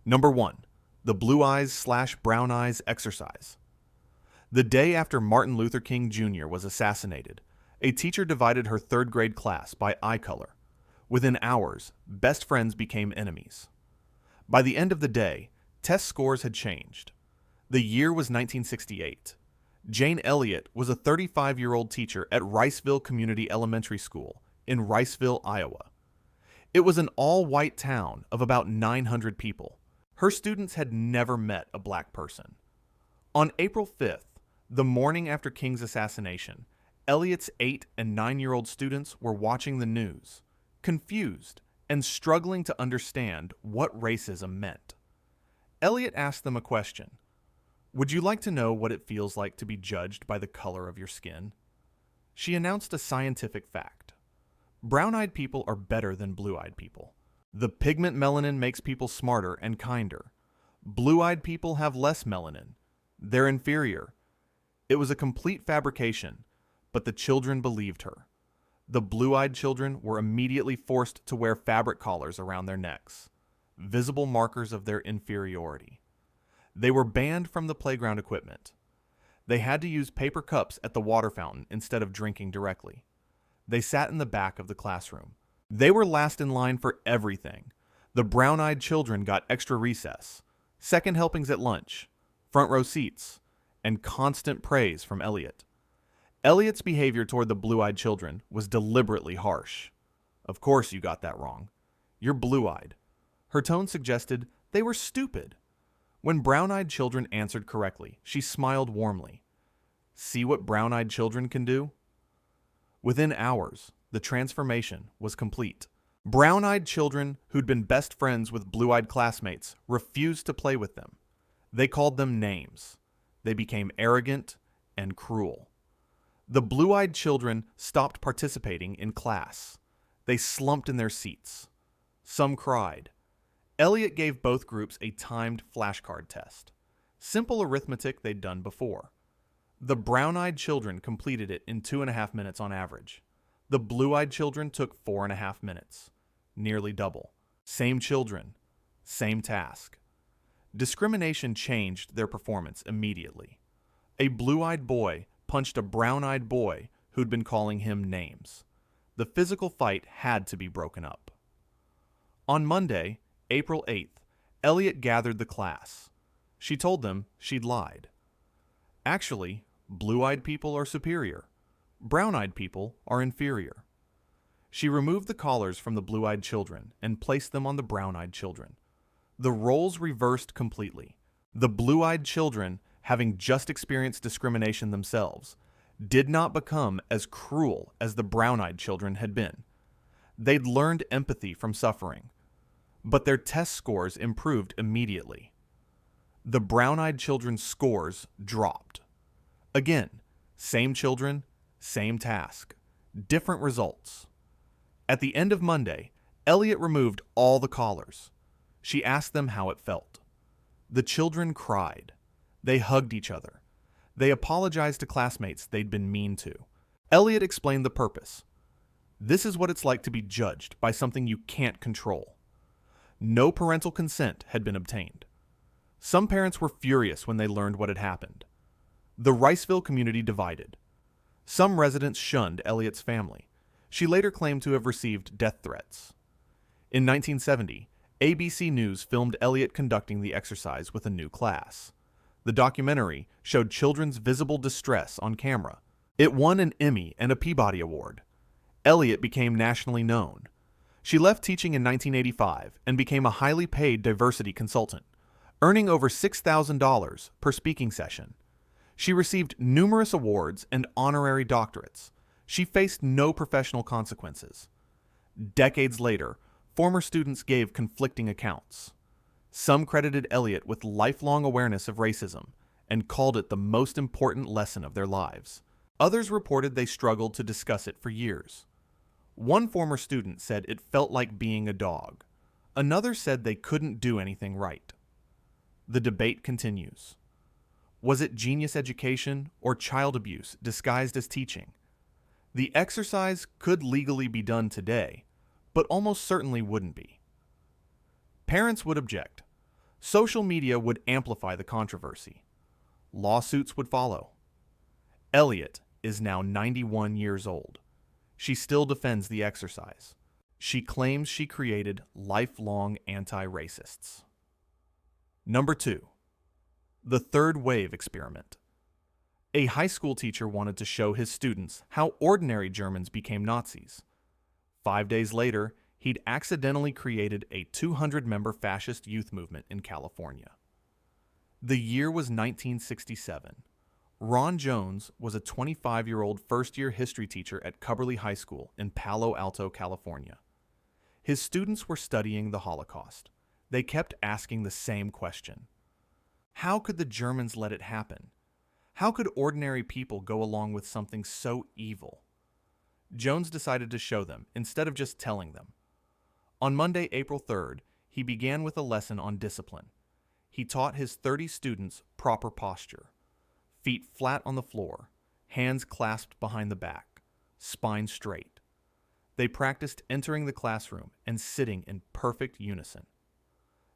Number 1. The Blue Eyes/Brown Eyes exercise. The day after Martin Luther King Jr. was assassinated, a teacher divided her third-grade class by eye color. Within hours, best friends became enemies. By the end of the day, test scores had changed. The year was 1968. Jane Elliott was a 35-year-old teacher at Riceville Community Elementary School in Riceville, Iowa. It was an all-white town of about 900 people. Her students had never met a black person. On April 5th, the morning after King's assassination, Elliott's 8- and 9-year-old students were watching the news, confused and struggling to understand what racism meant. Elliott asked them a question. Would you like to know what it feels like to be judged by the color of your skin? She announced a scientific fact. Brown-eyed people are better than blue-eyed people. The pigment melanin makes people smarter and kinder. Blue-eyed people have less melanin. They're inferior. It was a complete fabrication, but the children believed her. The blue-eyed children were immediately forced to wear fabric collars around their necks, visible markers of their inferiority. They were banned from the playground equipment. They had to use paper cups at the water fountain instead of drinking directly. They sat in the back of the classroom. They were last in line for everything. The brown-eyed children got extra recess, second helpings at lunch, front row seats, and constant praise from Elliott. Elliott's behavior toward the blue-eyed children was deliberately harsh. Of course you got that wrong. You're blue-eyed. Her tone suggested they were stupid. When brown-eyed children answered correctly, she smiled warmly. See what brown-eyed children can do? Within hours, the transformation was complete. Brown-eyed children who'd been best friends with blue-eyed classmates refused to play with them. They called them names. They became arrogant and cruel. The blue-eyed children stopped participating in class. They slumped in their seats. Some cried. Elliott gave both groups a timed flashcard test. Simple arithmetic they'd done before. The brown-eyed children completed it in 2.5 minutes on average. The blue-eyed children took 4.5 minutes, nearly double. Same children, same task. Discrimination changed their performance immediately. A blue-eyed boy punched a brown-eyed boy who'd been calling him names. The physical fight had to be broken up. On Monday, April 8th, Elliott gathered the class. She told them she'd lied. Actually, blue-eyed people are superior. Brown-eyed people are inferior. She removed the collars from the blue-eyed children and placed them on the brown-eyed children. The roles reversed completely. The blue-eyed children, having just experienced discrimination themselves, did not become as cruel as the brown-eyed children had been. They'd learned empathy from suffering, but their test scores improved immediately. The brown-eyed children's scores dropped. Again, same children, same task, different results. At the end of Monday, Elliott removed all the collars. She asked them how it felt. The children cried. They hugged each other. They apologized to classmates they'd been mean to. Elliott explained the purpose. This is what it's like to be judged by something you can't control. No parental consent had been obtained. Some parents were furious when they learned what had happened. The Riceville community divided. Some residents shunned Elliott's family. She later claimed to have received death threats. In 1970, ABC News filmed Elliott conducting the exercise with a new class. The documentary showed children's visible distress on camera. It won an Emmy and a Peabody Award. Elliott became nationally known. She left teaching in 1985 and became a highly paid diversity consultant, earning over $6,000 per speaking session. She received numerous awards and honorary doctorates. She faced no professional consequences. Decades later, former students gave conflicting accounts. Some credited Elliott with lifelong awareness of racism and called it the most important lesson of their lives. Others reported they struggled to discuss it for years. One former student said it felt like being a dog. Another said they couldn't do anything right. The debate continues. Was it genius education or child abuse disguised as teaching? The exercise could legally be done today, but almost certainly wouldn't be. Parents would object. Social media would amplify the controversy. Lawsuits would follow. Elliott is now 91 years old. She still defends the exercise. She claims she created lifelong anti-racists. Number 2. The third wave experiment. A high school teacher wanted to show his students how ordinary Germans became Nazis. 5 days later, he'd accidentally created a 200-member fascist youth movement in California. The year was 1967. Ron Jones was a 25-year-old first-year history teacher at Cubberley High School in Palo Alto, California. His students were studying the Holocaust. They kept asking the same question. How could the Germans let it happen? How could ordinary people go along with something so evil? Jones decided to show them instead of just telling them. On Monday, April 3rd, he began with a lesson on discipline. He taught his 30 students proper posture. Feet flat on the floor, hands clasped behind the back, spine straight. They practiced entering the classroom and sitting in perfect unison.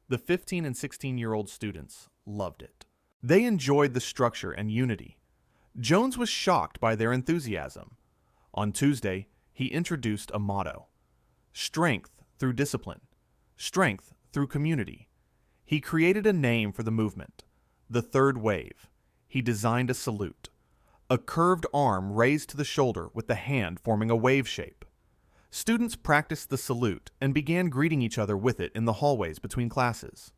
The 15 and 16-year-old students loved it. They enjoyed the structure and unity. Jones was shocked by their enthusiasm. On Tuesday, he introduced a motto: strength through discipline, strength through community. He created a name for the movement, the third wave. He designed a salute, a curved arm raised to the shoulder with the hand forming a wave shape. Students practiced the salute and began greeting each other with it in the hallways between classes.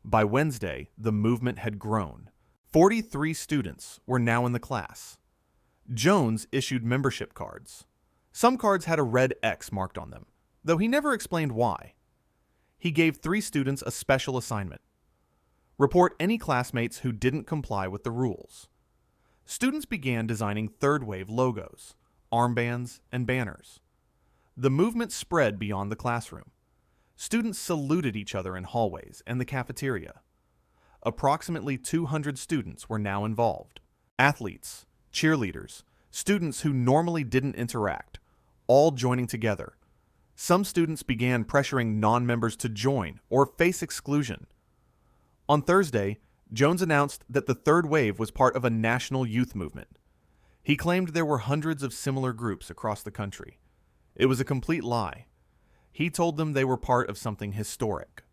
By Wednesday, the movement had grown. 43 students were now in the class. Jones issued membership cards. Some cards had a red X marked on them, though he never explained why. He gave 3 students a special assignment: report any classmates who didn't comply with the rules. Students began designing third wave logos, armbands, and banners. The movement spread beyond the classroom. Students saluted each other in hallways and the cafeteria. Approximately 200 students were now involved. Athletes, cheerleaders, students who normally didn't interact, all joining together. Some students began pressuring non-members to join or face exclusion. On Thursday, Jones announced that the third wave was part of a national youth movement. He claimed there were hundreds of similar groups across the country. It was a complete lie. He told them they were part of something historic.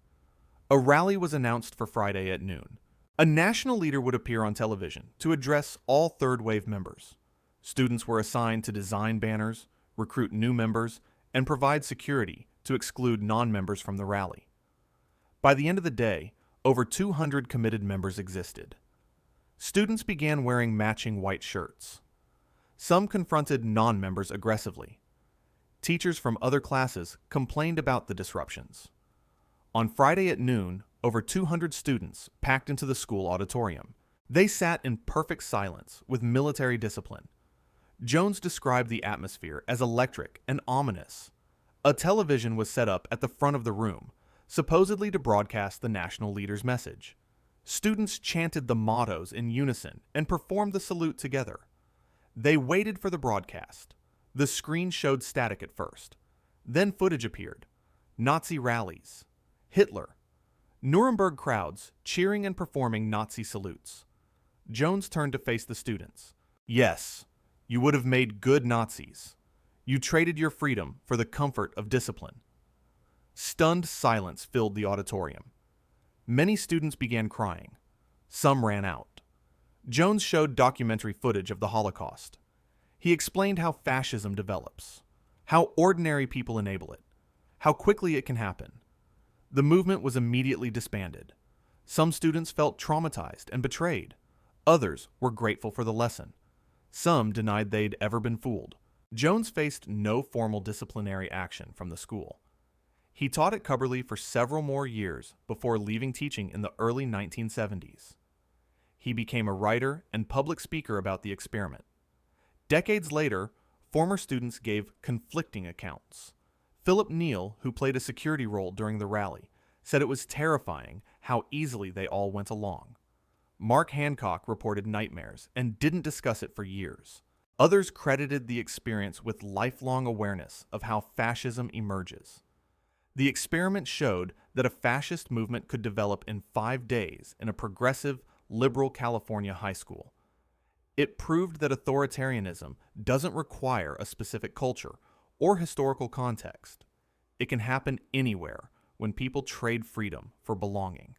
A rally was announced for Friday at noon. A national leader would appear on television to address all third wave members. Students were assigned to design banners, recruit new members, and provide security to exclude non-members from the rally. By the end of the day, over 200 committed members existed. Students began wearing matching white shirts. Some confronted non-members aggressively. Teachers from other classes complained about the disruptions. On Friday at noon, over 200 students packed into the school auditorium. They sat in perfect silence with military discipline. Jones described the atmosphere as electric and ominous. A television was set up at the front of the room, supposedly to broadcast the national leader's message. Students chanted the mottos in unison and performed the salute together. They waited for the broadcast. The screen showed static at first. Then footage appeared. Nazi rallies. Hitler. Nuremberg crowds cheering and performing Nazi salutes. Jones turned to face the students. Yes, you would have made good Nazis. You traded your freedom for the comfort of discipline. Stunned silence filled the auditorium. Many students began crying. Some ran out. Jones showed documentary footage of the Holocaust. He explained how fascism develops, how ordinary people enable it, how quickly it can happen. The movement was immediately disbanded. Some students felt traumatized and betrayed. Others were grateful for the lesson. Some denied they'd ever been fooled. Jones faced no formal disciplinary action from the school. He taught at Cubberley for several more years before leaving teaching in the early 1970s. He became a writer and public speaker about the experiment. Decades later, former students gave conflicting accounts. Philip Neal, who played a security role during the rally, said it was terrifying how easily they all went along. Mark Hancock reported nightmares and didn't discuss it for years. Others credited the experience with lifelong awareness of how fascism emerges. The experiment showed that that a fascist movement could develop in 5 days in a progressive, liberal California high school. It proved that authoritarianism doesn't require a specific culture or historical context. It can happen anywhere when people trade freedom for belonging.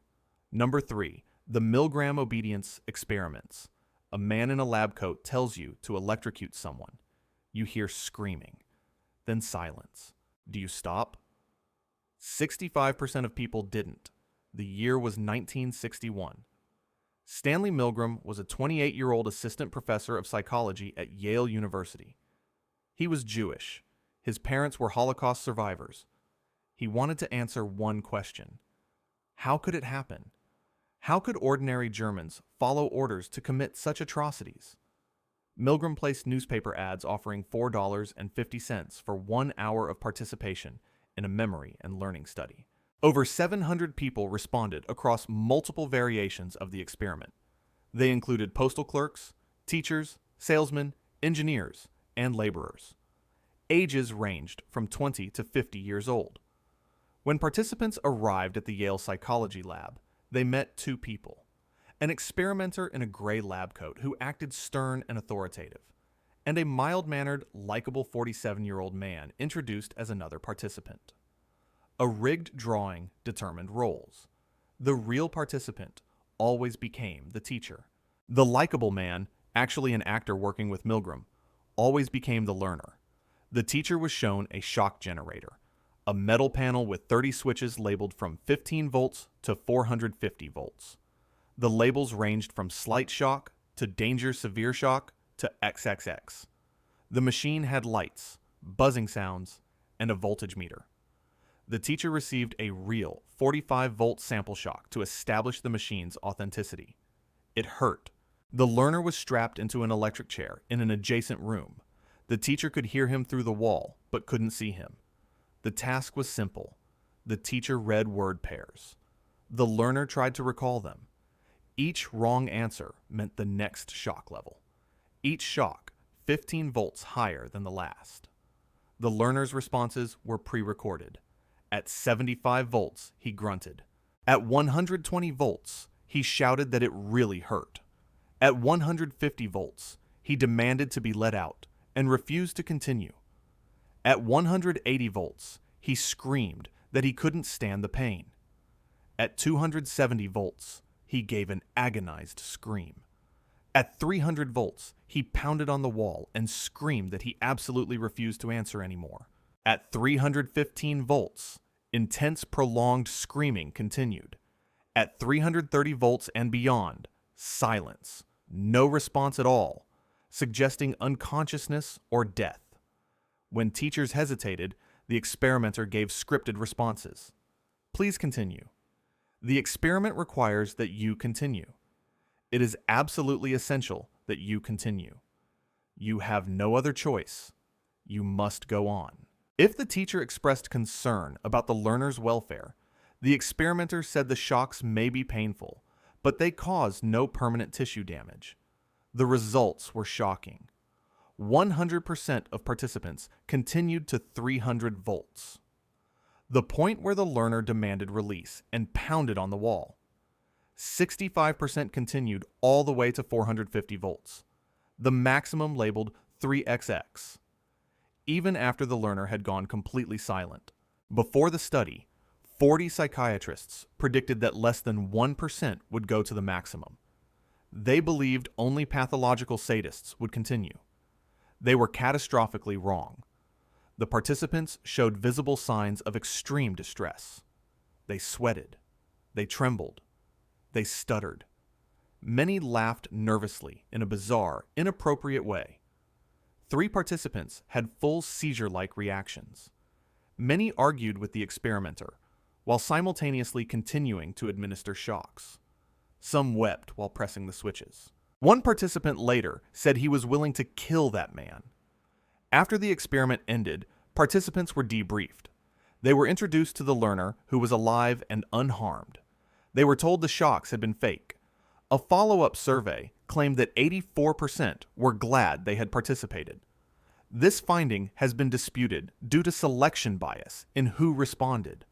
Number 3, the Milgram obedience experiments. A man in a lab coat tells you to electrocute someone. You hear screaming, then silence. Do you stop? 65% of people didn't. The year was 1961. Stanley Milgram was a 28-year-old assistant professor of psychology at Yale University. He was Jewish. His parents were Holocaust survivors. He wanted to answer one question. How could it happen? How could ordinary Germans follow orders to commit such atrocities? Milgram placed newspaper ads offering $4.50 for 1 hour of participation in a memory and learning study. Over 700 people responded across multiple variations of the experiment. They included postal clerks, teachers, salesmen, engineers, and laborers. Ages ranged from 20 to 50 years old. When participants arrived at the Yale Psychology Lab, they met 2 people. An experimenter in a gray lab coat who acted stern and authoritative, and a mild-mannered, likable 47-year-old man introduced as another participant. A rigged drawing determined roles. The real participant always became the teacher. The likable man, actually an actor working with Milgram, always became the learner. The teacher was shown a shock generator, a metal panel with 30 switches labeled from 15 volts to 450 volts. The labels ranged from slight shock to danger severe shock to XXX. The machine had lights, buzzing sounds, and a voltage meter. The teacher received a real 45-volt sample shock to establish the machine's authenticity. It hurt. The learner was strapped into an electric chair in an adjacent room. The teacher could hear him through the wall, but couldn't see him. The task was simple. The teacher read word pairs. The learner tried to recall them. Each wrong answer meant the next shock level. Each shock 15 volts higher than the last. The learner's responses were pre-recorded. At 75 volts, he grunted. At 120 volts, he shouted that it really hurt. At 150 volts, he demanded to be let out and refused to continue. At 180 volts, he screamed that he couldn't stand the pain. At 270 volts, he gave an agonized scream. At 300 volts, he pounded on the wall and screamed that he absolutely refused to answer anymore. At 315 volts, intense prolonged screaming continued. At 330 volts and beyond, silence, no response at all, suggesting unconsciousness or death. When teachers hesitated, the experimenter gave scripted responses. Please continue. The experiment requires that you continue. It is absolutely essential that you continue. You have no other choice. You must go on. If the teacher expressed concern about the learner's welfare, the experimenter said the shocks may be painful, but they cause no permanent tissue damage. The results were shocking. 100% of participants continued to 300 volts, the point where the learner demanded release and pounded on the wall. 65% continued all the way to 450 volts, the maximum labeled 3XX, even after the learner had gone completely silent. Before the study, 40 psychiatrists predicted that less than 1% would go to the maximum. They believed only pathological sadists would continue. They were catastrophically wrong. The participants showed visible signs of extreme distress. They sweated. They trembled. They stuttered. Many laughed nervously in a bizarre, inappropriate way. 3 participants had full seizure-like reactions. Many argued with the experimenter, while simultaneously continuing to administer shocks. Some wept while pressing the switches. One participant later said he was willing to kill that man. After the experiment ended, participants were debriefed. They were introduced to the learner, who was alive and unharmed. They were told the shocks had been fake. A follow-up survey claimed that 84% were glad they had participated. This finding has been disputed due to selection bias in who responded.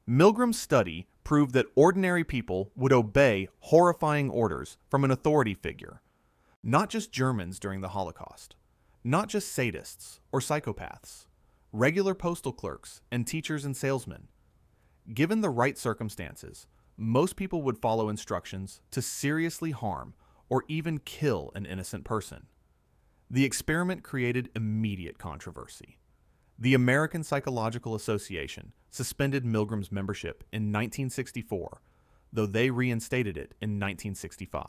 Milgram's study proved that ordinary people would obey horrifying orders from an authority figure. Not just Germans during the Holocaust, not just sadists or psychopaths, regular postal clerks and teachers and salesmen. Given the right circumstances, most people would follow instructions to seriously harm or even kill an innocent person. The experiment created immediate controversy. The American Psychological Association suspended Milgram's membership in 1964, though they reinstated it in 1965.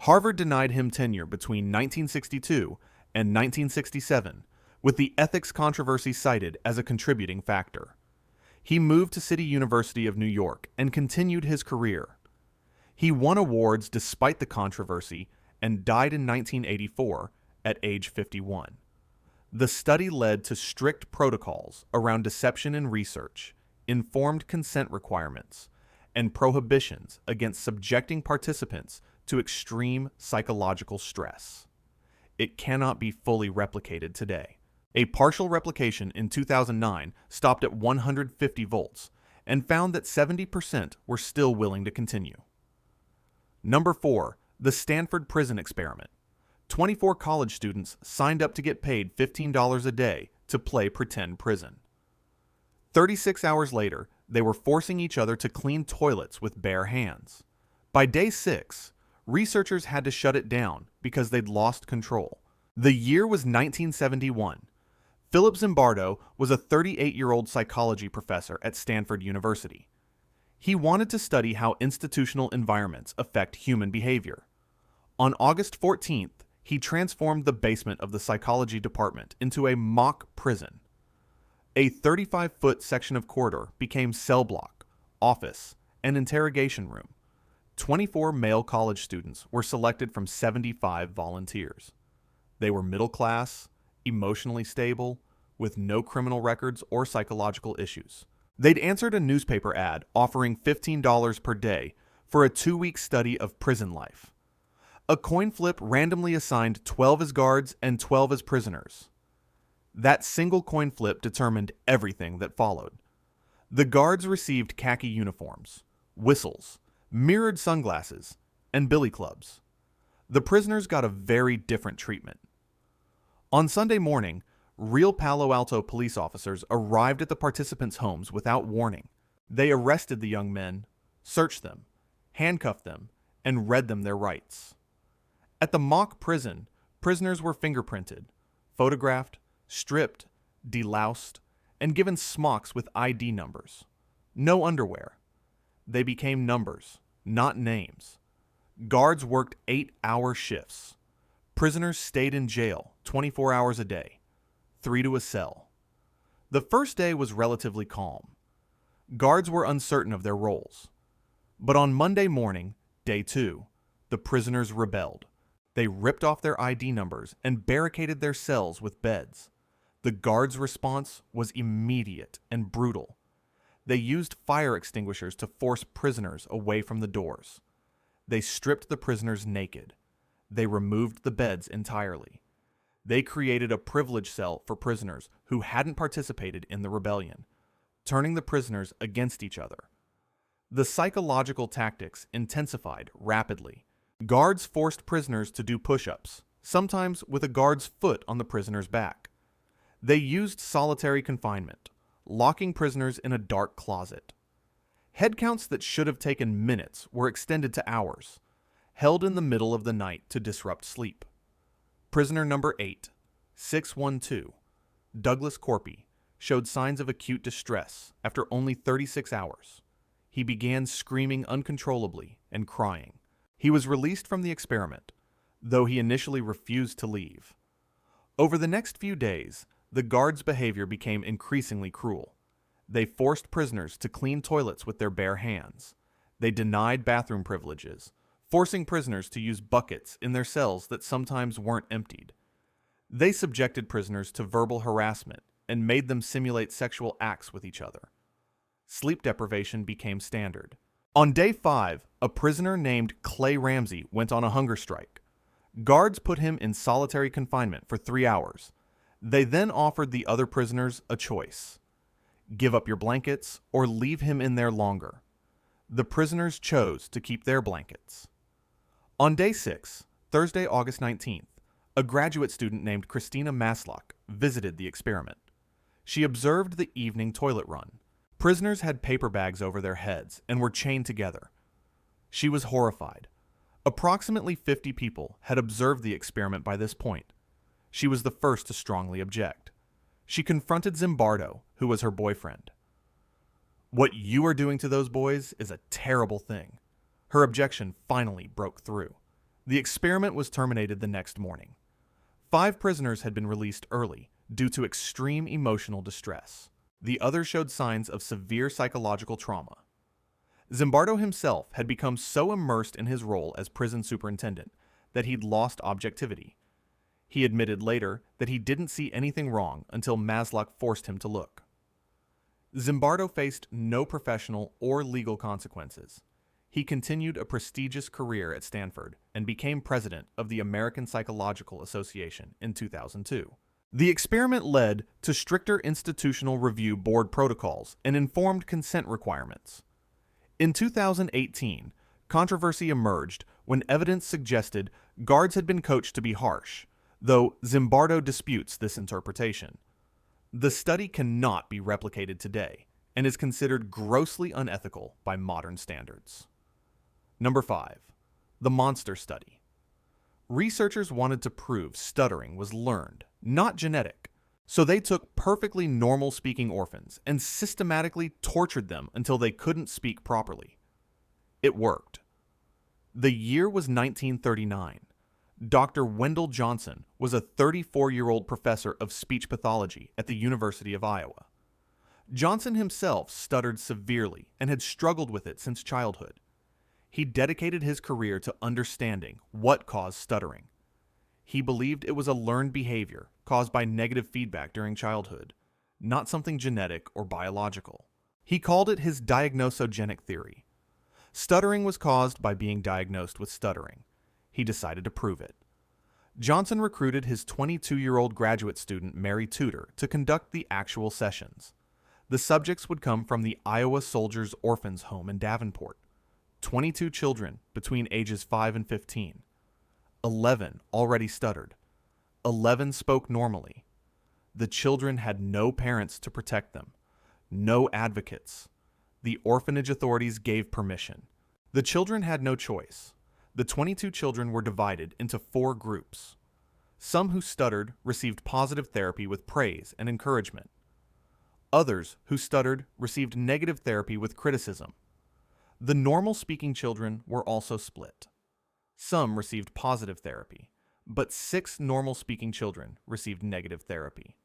Harvard denied him tenure between 1962 and 1967, with the ethics controversy cited as a contributing factor. He moved to City University of New York and continued his career. He won awards despite the controversy and died in 1984 at age 51. The study led to strict protocols around deception in research, informed consent requirements, and prohibitions against subjecting participants to extreme psychological stress. It cannot be fully replicated today. A partial replication in 2009 stopped at 150 volts and found that 70% were still willing to continue. Number 4. The Stanford Prison Experiment. 24 college students signed up to get paid $15 a day to play pretend prison. 36 hours later, they were forcing each other to clean toilets with bare hands. By day 6, researchers had to shut it down because they'd lost control. The year was 1971. Philip Zimbardo was a 38-year-old psychology professor at Stanford University. He wanted to study how institutional environments affect human behavior. On August 14th, he transformed the basement of the psychology department into a mock prison. A 35-foot section of corridor became cell block, office, and interrogation room. 24 male college students were selected from 75 volunteers. They were middle class, emotionally stable, with no criminal records or psychological issues. They'd answered a newspaper ad offering $15 per day for a 2-week study of prison life. A coin flip randomly assigned 12 as guards and 12 as prisoners. That single coin flip determined everything that followed. The guards received khaki uniforms, whistles, mirrored sunglasses, and billy clubs. The prisoners got a very different treatment. On Sunday morning, real Palo Alto police officers arrived at the participants' homes without warning. They arrested the young men, searched them, handcuffed them, and read them their rights. At the mock prison, prisoners were fingerprinted, photographed, stripped, deloused, and given smocks with ID numbers. No underwear. They became numbers, not names. Guards worked 8-hour shifts. Prisoners stayed in jail 24 hours a day, 3 to a cell. The first day was relatively calm. Guards were uncertain of their roles. But on Monday morning, day 2, the prisoners rebelled. They ripped off their ID numbers and barricaded their cells with beds. The guards' response was immediate and brutal. They used fire extinguishers to force prisoners away from the doors. They stripped the prisoners naked. They removed the beds entirely. They created a privilege cell for prisoners who hadn't participated in the rebellion, turning the prisoners against each other. The psychological tactics intensified rapidly. Guards forced prisoners to do push-ups, sometimes with a guard's foot on the prisoner's back. They used solitary confinement, locking prisoners in a dark closet. Head counts that should have taken minutes were extended to hours, held in the middle of the night to disrupt sleep. Prisoner number 8, 612, Douglas Corpy, showed signs of acute distress after only 36 hours. He began screaming uncontrollably and crying. He was released from the experiment, though he initially refused to leave. Over the next few days, the guards' behavior became increasingly cruel. They forced prisoners to clean toilets with their bare hands. They denied bathroom privileges, forcing prisoners to use buckets in their cells that sometimes weren't emptied. They subjected prisoners to verbal harassment and made them simulate sexual acts with each other. Sleep deprivation became standard. On day 5, a prisoner named Clay Ramsey went on a hunger strike. Guards put him in solitary confinement for 3 hours. They then offered the other prisoners a choice. give up your blankets, or leave him in there longer. The prisoners chose to keep their blankets. On day 6, Thursday, August 19th, a graduate student named Christina Maslock visited the experiment. She observed the evening toilet run. Prisoners had paper bags over their heads and were chained together. She was horrified. Approximately 50 people had observed the experiment by this point. She was the first to strongly object. She confronted Zimbardo, who was her boyfriend. "What you are doing to those boys is a terrible thing." Her objection finally broke through. The experiment was terminated the next morning. 5 prisoners had been released early due to extreme emotional distress. The others showed signs of severe psychological trauma. Zimbardo himself had become so immersed in his role as prison superintendent that he'd lost objectivity. He admitted later that he didn't see anything wrong until Maslock forced him to look. Zimbardo faced no professional or legal consequences. He continued a prestigious career at Stanford and became president of the American Psychological Association in 2002. The experiment led to stricter institutional review board protocols and informed consent requirements. In 2018, controversy emerged when evidence suggested guards had been coached to be harsh, though Zimbardo disputes this interpretation. The study cannot be replicated today and is considered grossly unethical by modern standards. Number 5. The Monster Study. Researchers wanted to prove stuttering was learned, not genetic, so they took perfectly normal-speaking orphans and systematically tortured them until they couldn't speak properly. It worked. The year was 1939. Dr. Wendell Johnson was a 34-year-old professor of speech pathology at the University of Iowa. Johnson himself stuttered severely and had struggled with it since childhood. He dedicated his career to understanding what caused stuttering. He believed it was a learned behavior caused by negative feedback during childhood, not something genetic or biological. He called it his diagnosogenic theory. Stuttering was caused by being diagnosed with stuttering. He decided to prove it. Johnson recruited his 22-year-old graduate student Mary Tudor to conduct the actual sessions. The subjects would come from the Iowa Soldiers' Orphans Home in Davenport. 22 children between ages 5 and 15. 11 already stuttered. 11 spoke normally. The children had no parents to protect them, no advocates. The orphanage authorities gave permission. The children had no choice. The 22 children were divided into 4 groups. Some who stuttered received positive therapy with praise and encouragement. Others who stuttered received negative therapy with criticism. The normal-speaking children were also split. Some received positive therapy, but 6 normal-speaking children received negative therapy.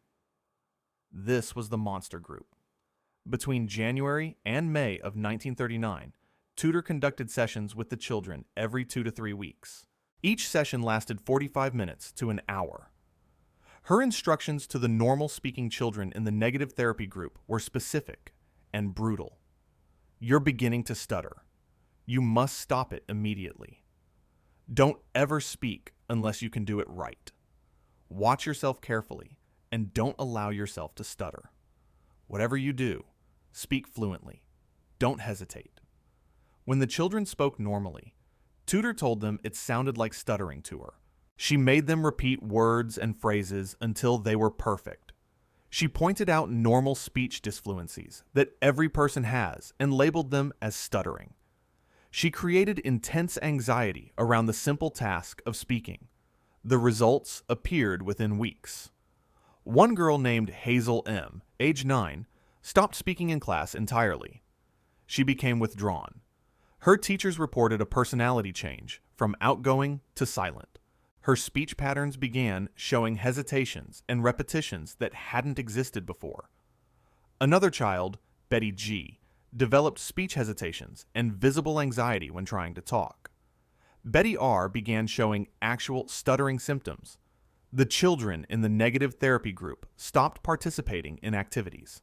This was the monster group. Between January and May of 1939, Tudor conducted sessions with the children every 2 to 3 weeks. Each session lasted 45 minutes to an hour. Her instructions to the normal-speaking children in the negative therapy group were specific and brutal. You're beginning to stutter. You must stop it immediately. Don't ever speak unless you can do it right. Watch yourself carefully and don't allow yourself to stutter. Whatever you do, speak fluently. Don't hesitate. When the children spoke normally, Tudor told them it sounded like stuttering to her. She made them repeat words and phrases until they were perfect. She pointed out normal speech disfluencies that every person has and labeled them as stuttering. She created intense anxiety around the simple task of speaking. The results appeared within weeks. One girl named Hazel M., age 9, stopped speaking in class entirely. She became withdrawn. Her teachers reported a personality change from outgoing to silent. Her speech patterns began showing hesitations and repetitions that hadn't existed before. Another child, Betty G., developed speech hesitations and visible anxiety when trying to talk. Betty R. began showing actual stuttering symptoms. The children in the negative therapy group stopped participating in activities.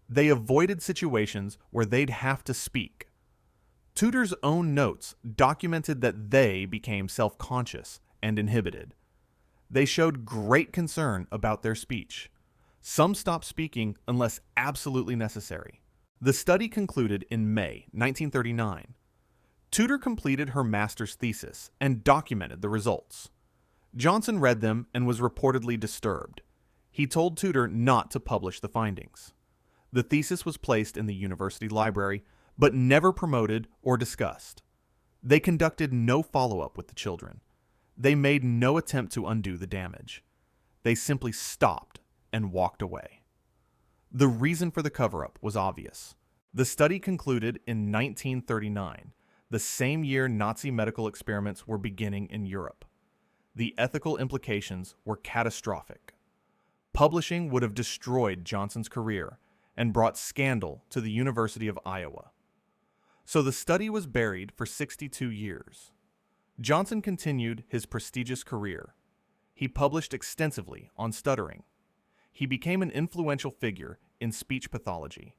They avoided situations where they'd have to speak. Tudor's own notes documented that they became self-conscious and inhibited. They showed great concern about their speech. Some stopped speaking unless absolutely necessary. The study concluded in May 1939. Tudor completed her master's thesis and documented the results. Johnson read them and was reportedly disturbed. He told Tudor not to publish the findings. The thesis was placed in the university library, but never promoted or discussed. They conducted no follow-up with the children. They made no attempt to undo the damage. They simply stopped and walked away. The reason for the cover-up was obvious. The study concluded in 1939, the same year Nazi medical experiments were beginning in Europe. The ethical implications were catastrophic. Publishing would have destroyed Johnson's career and brought scandal to the University of Iowa. So the study was buried for 62 years. Johnson continued his prestigious career. He published extensively on stuttering. He became an influential figure in speech pathology.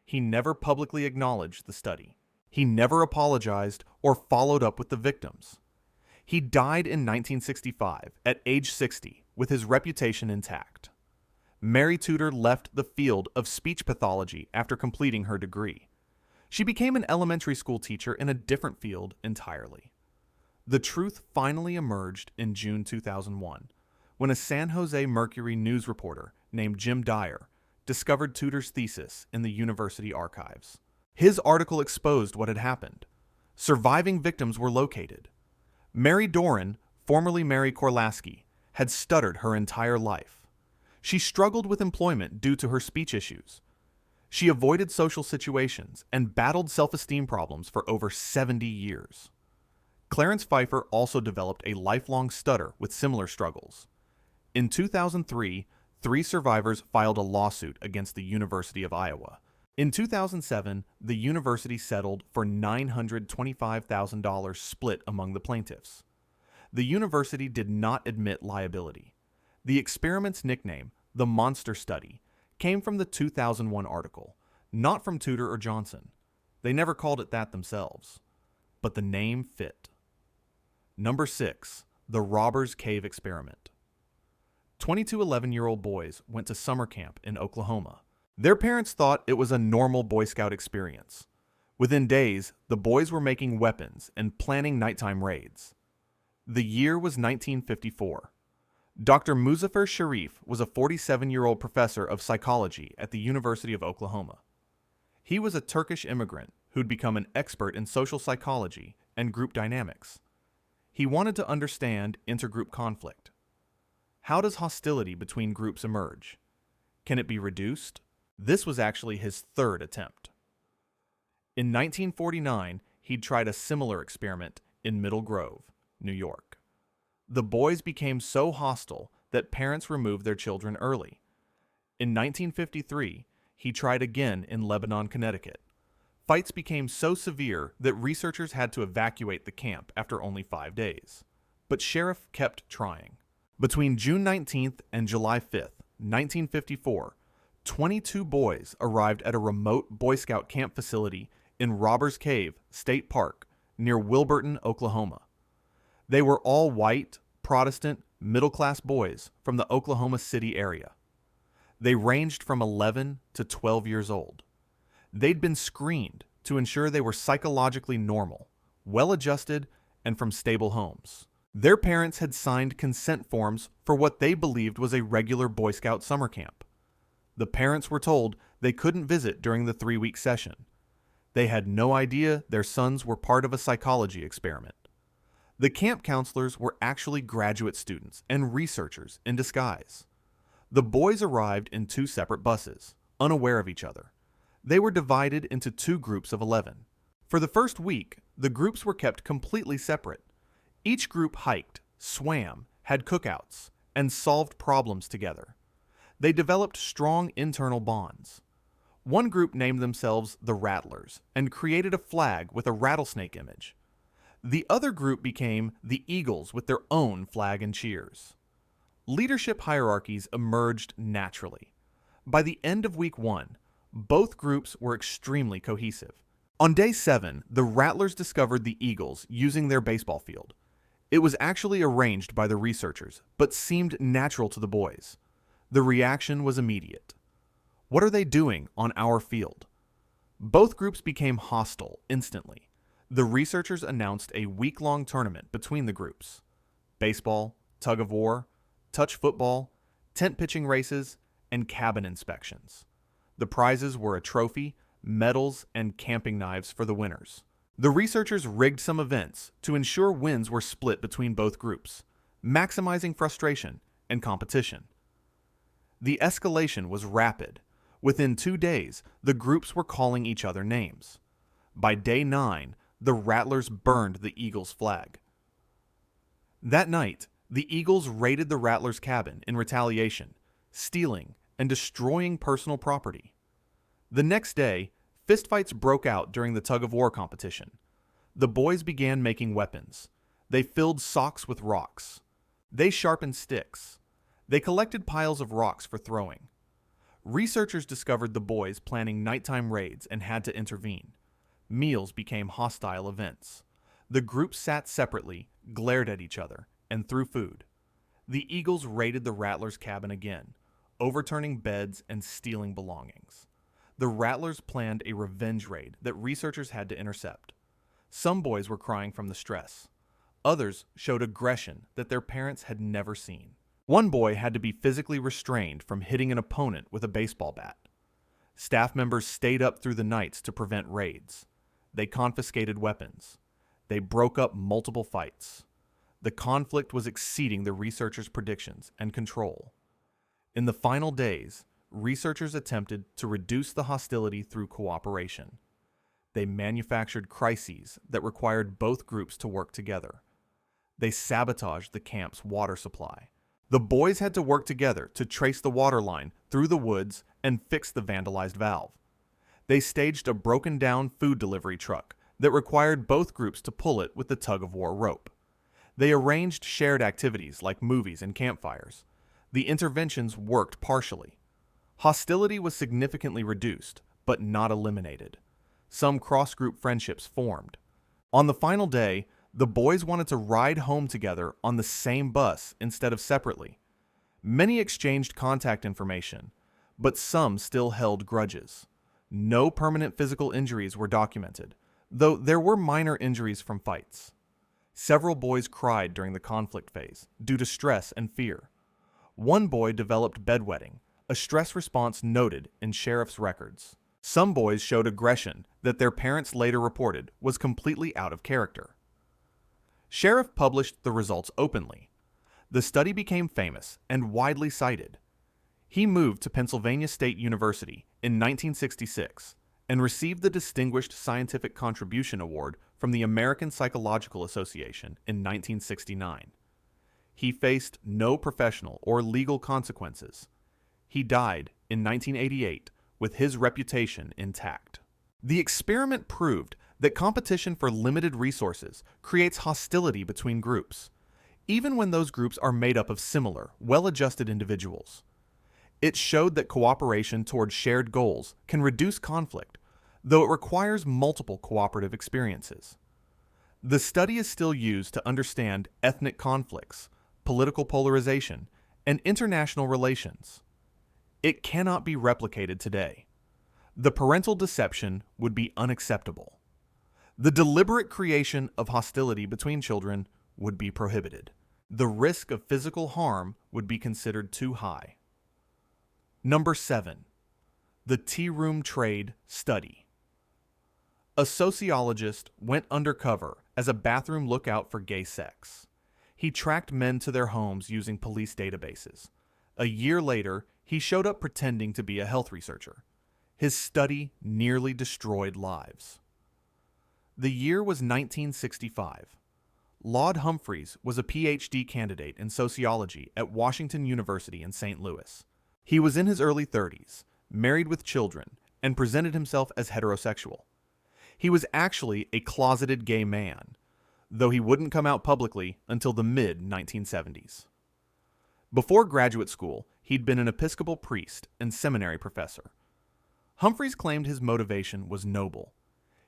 He never publicly acknowledged the study. He never apologized or followed up with the victims. He died in 1965 at age 60 with his reputation intact. Mary Tudor left the field of speech pathology after completing her degree. She became an elementary school teacher in a different field entirely. The truth finally emerged in June 2001, when a San Jose Mercury news reporter named Jim Dyer discovered Tudor's thesis in the university archives. His article exposed what had happened. Surviving victims were located. Mary Doran, formerly Mary Korlaski, had stuttered her entire life. She struggled with employment due to her speech issues. She avoided social situations and battled self-esteem problems for over 70 years. Clarence Pfeiffer also developed a lifelong stutter with similar struggles. In 2003, 3 survivors filed a lawsuit against the University of Iowa. In 2007, the university settled for $925,000 split among the plaintiffs. The university did not admit liability. The experiment's nickname, the Monster Study, came from the 2001 article, not from Tudor or Johnson. They never called it that themselves. But the name fit. Number 6. The Robbers Cave Experiment. 22 11-year-old boys went to summer camp in Oklahoma. Their parents thought it was a normal Boy Scout experience. Within days, the boys were making weapons and planning nighttime raids. The year was 1954. Dr. Muzaffar Sharif was a 47-year-old professor of psychology at the University of Oklahoma. He was a Turkish immigrant who'd become an expert in social psychology and group dynamics. He wanted to understand intergroup conflict. How does hostility between groups emerge? Can it be reduced? This was actually his 3rd attempt. In 1949, he'd tried a similar experiment in Middle Grove, New York. The boys became so hostile that parents removed their children early. In 1953, he tried again in Lebanon, Connecticut. Fights became so severe that researchers had to evacuate the camp after only 5 days. But Sharif kept trying. Between June 19th and July 5th, 1954, 22 boys arrived at a remote Boy Scout camp facility in Robbers Cave State Park near Wilburton, Oklahoma. They were all white, Protestant, middle-class boys from the Oklahoma City area. They ranged from 11 to 12 years old. They'd been screened to ensure they were psychologically normal, well-adjusted, and from stable homes. Their parents had signed consent forms for what they believed was a regular Boy Scout summer camp. The parents were told they couldn't visit during the 3-week session. They had no idea their sons were part of a psychology experiment. The camp counselors were actually graduate students and researchers in disguise. The boys arrived in 2 separate buses, unaware of each other. They were divided into 2 groups of 11. For the first week, the groups were kept completely separate. Each group hiked, swam, had cookouts, and solved problems together. They developed strong internal bonds. One group named themselves the Rattlers and created a flag with a rattlesnake image. The other group became the Eagles with their own flag and cheers. Leadership hierarchies emerged naturally. By the end of week 1, both groups were extremely cohesive. On day 7, the Rattlers discovered the Eagles using their baseball field. It was actually arranged by the researchers, but seemed natural to the boys. The reaction was immediate. What are they doing on our field? Both groups became hostile instantly. The researchers announced a week-long tournament between the groups. Baseball, tug of war, touch football, tent pitching races, and cabin inspections. The prizes were a trophy, medals, and camping knives for the winners. The researchers rigged some events to ensure wins were split between both groups, maximizing frustration and competition. The escalation was rapid. Within 2 days, the groups were calling each other names. By day 9, the Rattlers burned the Eagles' flag. That night, the Eagles raided the Rattlers' cabin in retaliation, stealing and destroying personal property. The next day, fistfights broke out during the tug-of-war competition. The boys began making weapons. They filled socks with rocks. They sharpened sticks. They collected piles of rocks for throwing. Researchers discovered the boys planning nighttime raids and had to intervene. Meals became hostile events. The groups sat separately, glared at each other, and threw food. The Eagles raided the Rattlers' cabin again, overturning beds and stealing belongings. The Rattlers planned a revenge raid that researchers had to intercept. Some boys were crying from the stress. Others showed aggression that their parents had never seen. One boy had to be physically restrained from hitting an opponent with a baseball bat. Staff members stayed up through the nights to prevent raids. They confiscated weapons. They broke up multiple fights. The conflict was exceeding the researchers' predictions and control. In the final days, researchers attempted to reduce the hostility through cooperation. They manufactured crises that required both groups to work together. They sabotaged the camp's water supply. The boys had to work together to trace the water line through the woods and fix the vandalized valve. They staged a broken-down food delivery truck that required both groups to pull it with the tug-of-war rope. They arranged shared activities like movies and campfires. The interventions worked partially. Hostility was significantly reduced, but not eliminated. Some cross-group friendships formed. On the final day, the boys wanted to ride home together on the same bus instead of separately. Many exchanged contact information, but some still held grudges. No permanent physical injuries were documented, though there were minor injuries from fights. Several boys cried during the conflict phase due to stress and fear. One boy developed bedwetting, a stress response noted in sheriff's records. Some boys showed aggression that their parents later reported was completely out of character. Sheriff published the results openly. The study became famous and widely cited. He moved to Pennsylvania State University in 1966 and received the Distinguished Scientific Contribution Award from the American Psychological Association in 1969. He faced no professional or legal consequences. He died in 1988 with his reputation intact. The experiment proved that competition for limited resources creates hostility between groups, even when those groups are made up of similar, well-adjusted individuals. It showed that cooperation toward shared goals can reduce conflict, though it requires multiple cooperative experiences. The study is still used to understand ethnic conflicts, political polarization, and international relations. It cannot be replicated today. The parental deception would be unacceptable. The deliberate creation of hostility between children would be prohibited. The risk of physical harm would be considered too high. Number 7. The Tea Room Trade Study. A sociologist went undercover as a bathroom lookout for gay sex. He tracked men to their homes using police databases. A year later, he showed up pretending to be a health researcher. His study nearly destroyed lives. The year was 1965. Laud Humphreys was a PhD candidate in sociology at Washington University in St. Louis. He was in his early 30s, married with children, and presented himself as heterosexual. He was actually a closeted gay man, though he wouldn't come out publicly until the mid-1970s. Before graduate school, he'd been an Episcopal priest and seminary professor. Humphreys claimed his motivation was noble.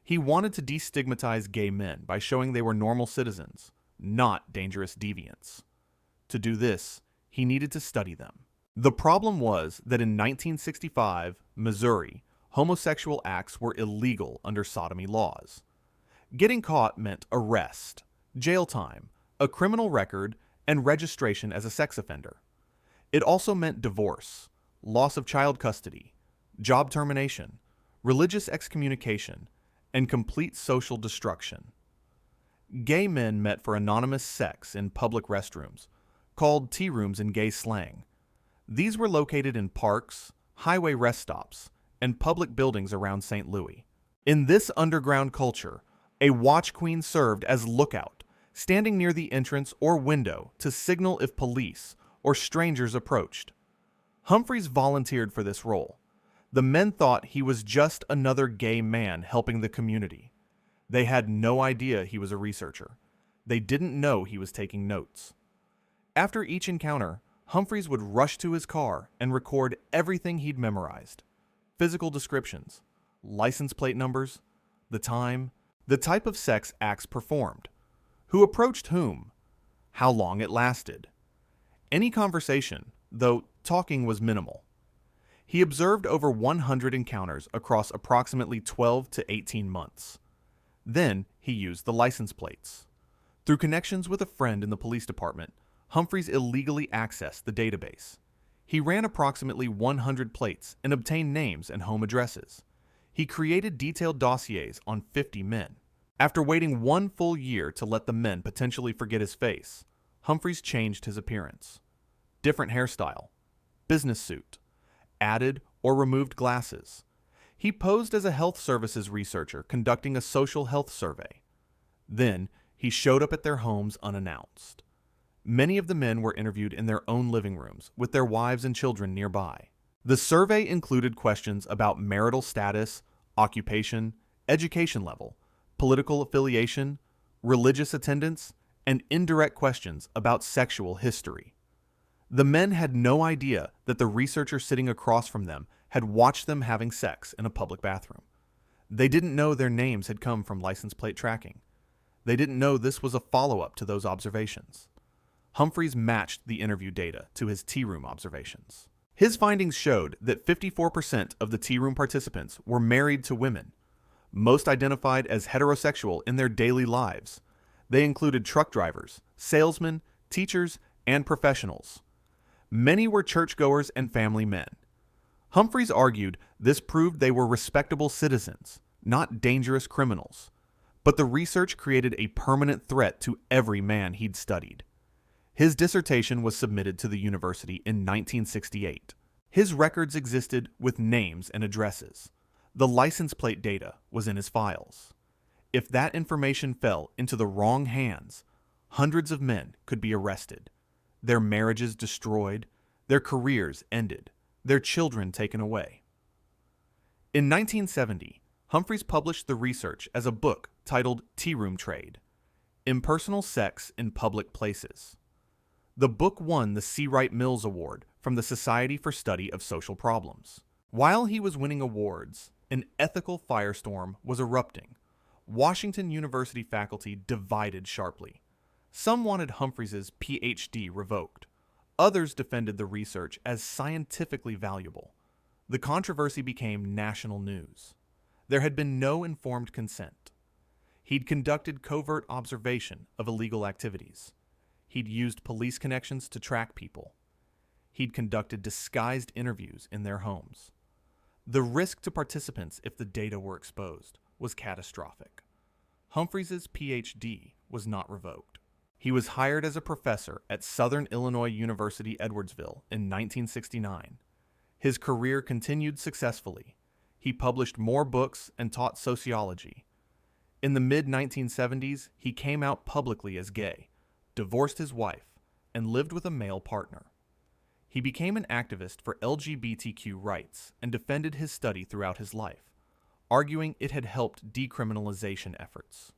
He wanted to destigmatize gay men by showing they were normal citizens, not dangerous deviants. To do this, he needed to study them. The problem was that in 1965, Missouri, homosexual acts were illegal under sodomy laws. Getting caught meant arrest, jail time, a criminal record, and registration as a sex offender. It also meant divorce, loss of child custody, job termination, religious excommunication, and complete social destruction. Gay men met for anonymous sex in public restrooms, called tea rooms in gay slang. These were located in parks, highway rest stops, and public buildings around St. Louis. In this underground culture, a watch queen served as lookout, standing near the entrance or window to signal if police or strangers approached. Humphreys volunteered for this role. The men thought he was just another gay man helping the community. They had no idea he was a researcher. They didn't know he was taking notes. After each encounter, Humphreys would rush to his car and record everything he'd memorized. Physical descriptions, license plate numbers, the time, the type of sex acts performed, who approached whom, how long it lasted. Any conversation, though talking was minimal. He observed over 100 encounters across approximately 12 to 18 months. Then he used the license plates. Through connections with a friend in the police department, Humphreys illegally accessed the database. He ran approximately 100 plates and obtained names and home addresses. He created detailed dossiers on 50 men. After waiting 1 full year to let the men potentially forget his face, Humphreys changed his appearance. Different hairstyle, business suit, added or removed glasses. He posed as a health services researcher conducting a social health survey. Then he showed up at their homes unannounced. Many of the men were interviewed in their own living rooms with their wives and children nearby. The survey included questions about marital status, occupation, education level, political affiliation, religious attendance, and indirect questions about sexual history. The men had no idea that the researcher sitting across from them had watched them having sex in a public bathroom. They didn't know their names had come from license plate tracking. They didn't know this was a follow-up to those observations. Humphreys matched the interview data to his tea room observations. His findings showed that 54% of the tea room participants were married to women. Most identified as heterosexual in their daily lives. They included truck drivers, salesmen, teachers, and professionals. Many were churchgoers and family men. Humphreys argued this proved they were respectable citizens, not dangerous criminals. But the research created a permanent threat to every man he'd studied. His dissertation was submitted to the university in 1968. His records existed with names and addresses. The license plate data was in his files. If that information fell into the wrong hands, hundreds of men could be arrested, their marriages destroyed, their careers ended, their children taken away. In 1970, Humphreys published the research as a book titled Tea Room Trade: Impersonal Sex in Public Places. The book won the C. Wright Mills Award from the Society for Study of Social Problems. While he was winning awards, an ethical firestorm was erupting. Washington University faculty divided sharply. Some wanted Humphreys' Ph.D. revoked. Others defended the research as scientifically valuable. The controversy became national news. There had been no informed consent. He'd conducted covert observation of illegal activities. He'd used police connections to track people. He'd conducted disguised interviews in their homes. The risk to participants if the data were exposed was catastrophic. Humphreys' Ph.D. was not revoked. He was hired as a professor at Southern Illinois University Edwardsville in 1969. His career continued successfully. He published more books and taught sociology. In the mid-1970s, he came out publicly as gay, divorced his wife, and lived with a male partner. He became an activist for LGBTQ rights and defended his study throughout his life, arguing it had helped decriminalization efforts.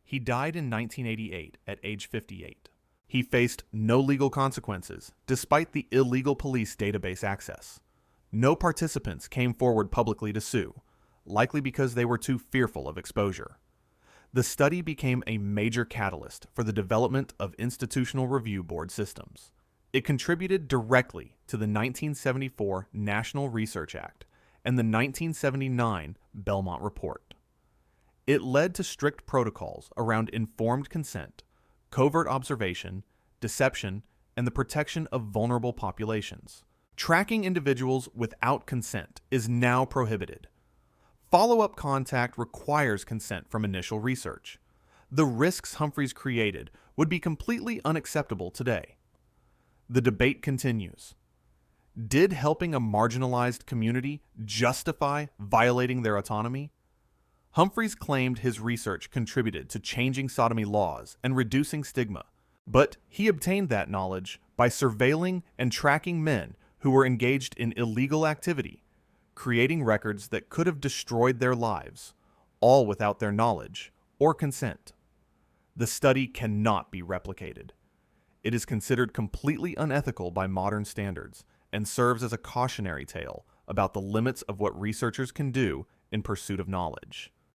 He died in 1988 at age 58. He faced no legal consequences despite the illegal police database access. No participants came forward publicly to sue, likely because they were too fearful of exposure. The study became a major catalyst for the development of institutional review board systems. It contributed directly to the 1974 National Research Act and the 1979 Belmont Report. It led to strict protocols around informed consent, covert observation, deception, and the protection of vulnerable populations. Tracking individuals without consent is now prohibited. Follow-up contact requires consent from initial research. The risks Humphreys created would be completely unacceptable today. The debate continues. Did helping a marginalized community justify violating their autonomy? Humphreys claimed his research contributed to changing sodomy laws and reducing stigma, but he obtained that knowledge by surveilling and tracking men who were engaged in illegal activity, creating records that could have destroyed their lives, all without their knowledge or consent. The study cannot be replicated. It is considered completely unethical by modern standards and serves as a cautionary tale about the limits of what researchers can do in pursuit of knowledge.